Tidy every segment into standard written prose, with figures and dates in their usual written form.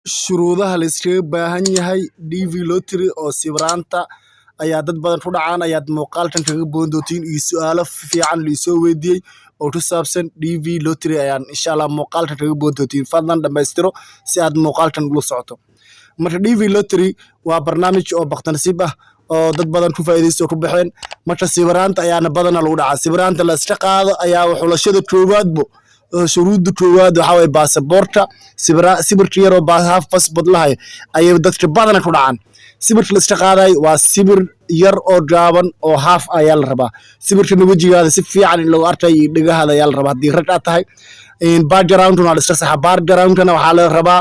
Shuruudaha la iskaga baahan yahay DV Lottery oo sawiranta ayaa dad badan ku dhacaan ayaad muuqaalkan kaga boon doontiin iyo su'aalo fiican la isoo weydiiyey oo ku saabsan DV Lottery ayaan insha Allah muuqaalkan kaga boon doontiin fadlan dhammaystiro si aad muuqaalkan ula socoto. Marka DV Lottery waa barnaamij oo baqtan nasiib ah oo dad badan ku faa'iideysto ku baxeen marka sawiranta ayaana badan lagu dhacaa sawiranta la iska qaado ayaa xulashada koowaadbo shuruudda koowaad waxa way baasaboorka sawirka yar oo haaf passport lahay ayay dadka badan ku dhacaan sawirka la iska qaaday waa sawir yar oo gaaban oo haaf ayaa la rabaa sawirka wajigaada si fiican in lagu arkay dhagahaada ayaa la rabaa hadii rag aad tahay background la iska saxa background-kana waxa la rabaa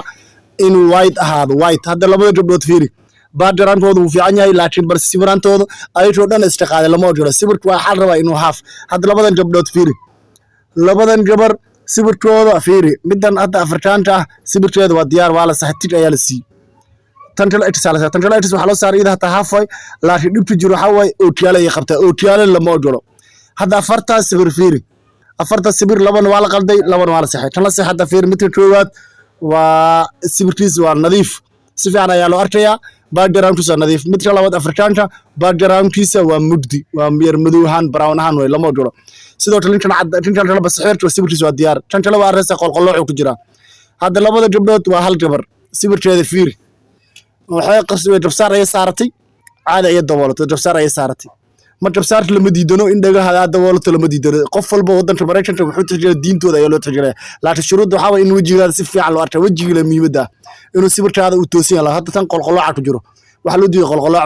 in white ahaado white hadda labada gabdhood fiiri background-koodu wuu fiican yahay laakiin bar sawirantooda ayuu dhan iska qaaday lama jiro sawirku waxa la rabaa inuu haaf hadda labadan gabdhood fiiri labadan gabar sawirkooda fiiri midan hadda Afrikaanka ah sawirkeeda waa diyaar waa la saxtig ayaa la sii tan kale waxa loo saaray hata halfway laakiin dhibtu jiro waxa way ootiyaal ay qabtaa ootiyaal lama jiro hadda afarta sawir fiiri afarta sawir labana waa la qalday labana waa la saxay tan la saxay hadda fiiri midka koowaad waa sawirkiisa waa nadiif si fiican ayaa loo arkayaa background-kiisa waa nadiif midka labaad Afrikaanka background-kiisa waa mugdi waa yar madowhan brown ahaan way lama jiro sidoo kale ninkan kale basxeerto sawirkiisa waa diyaar tan kale waa arrinta qolqolooc ku jira hadda labada gabdhood waa hal gabar sawirkeeda fiiri waxay qasbay jabsaar ay saaratay caada ay daboolato jabsaar ay saaratay ma jabsaarka lama diidano in dhagaha daboolato lama diidano qof walba wadanka Mareykanka wuxuu tixgeliyay diintooda ayaa loo tixgeliyay laakiin shuruudda waxa way in wajigaada si fiican loo arko wajiga muhiimada inuu sawirkaada u toosin lahaa hadda tan qolqolooc ku jiro waxa loo diiday qolqolooc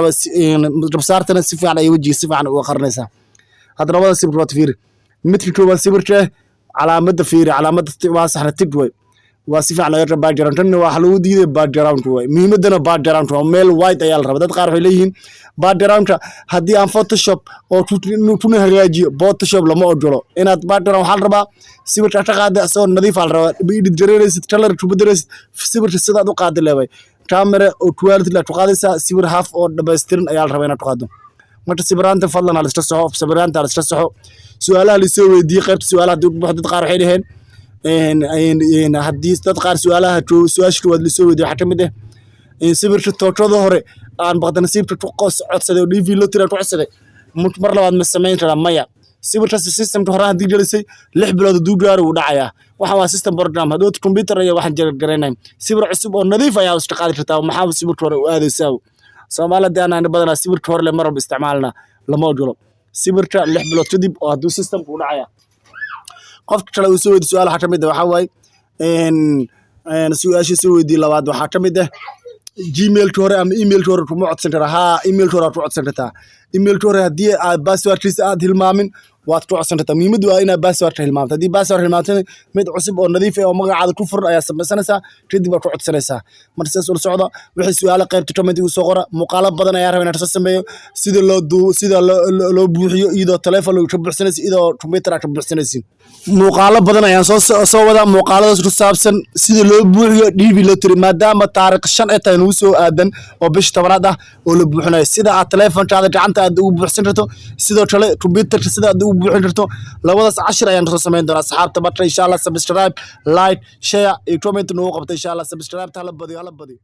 jabsaartana si fiican ay wajiga si fiican u qarnaysaa hadda labada sawir waa fiiri midka koowaad sawirka calaamada fiiri calaamada waa saxna tig way waa si fiican laga background tan waxa lagu diiday background way muhiimadana background waa meel white ayaa la rabaa dad qaar waxay leeyihiin background hadii aan Photoshop oo tuna hagaajiyo Photoshop lama ogolo inaad background waxa la rabaa sawirka ka qaada asoo nadiif ah la rabaa edit gareynaysid color ku bedelaysid sawirka sida aad u qaadi leeyahay camera oo quality la qaadaysa sawir half oo dhameystiran ayaa la rabaa inaad qaado marka sawiranta fadlan la iska soxo sawiranta la iska soxo su'aalaha la soo weydiiyay qaybta su'aalaha dad qaar waxay dhaheen haddii dad qaar su'aasha waad la soo weydiiyay waxa kamid ah sawirka tookada hore aan baqdan nasiibka ku codsaday oo DV Lottery ku codsaday mar labaad ma sameyn karaa maya sawirka systemka hore hadii gelisay 6 bilood duu gaar uu dhacayaa waxa waa system program hadoo computer iyo waxaan garanayn sawir cusub oo nadiif ayaa iska qaadi kartaa maxaa sawirka hore u aadaysaa Soomaalida aan badanaa sawirka hore le marba isticmaalna lama ogolo sawirka 6 bilood kadib oo haduu systemku u dhacaya qofka kale uu soo weydiiyay su'aal waxa kamid ah waxa way su'aasha soo weydiiyay labaad waxa kamid ah Gmail hore ama email hore kuma codsan karaa email hore ku codsan kartaa email hore hadii aad password-kiisa aad hilmaamin waad ku codsan kartaa muhiimadu waa inaad password-ka hilmaamto hadii password hilmaamto mid cusub oo nadiif ah oo magacaada ku furan ayaa samaysanaysaa kadib aad ku codsanaysaa marka sidaas ula socda wixii su'aalo qaybta comment igu soo qora muuqaalo badan ayaa rabaa inaad soo sameeyo sida loo buuxiyo iyadoo telefoon lagu buuxsanayso iyadoo computer aad buuxsanayso muuqaalo badan ayaan soo wada muuqaaladaas ku saabsan sida loo buuxiyo DV Lottery maadaama taariikh 5 ay tahay nagu soo aadan oo bish 10aad ah oo la buuxinayo sida aad telefoonkaada gacanta aad ugu buuxsan karto sidoo kale computerka sida aad ugu buuxin karto labadaas 10 ayaan soo sameyn doonaa asxaabta barta insha Allah subscribe like share iyo comment noo qabta insha Allah subscribe ta la badiyo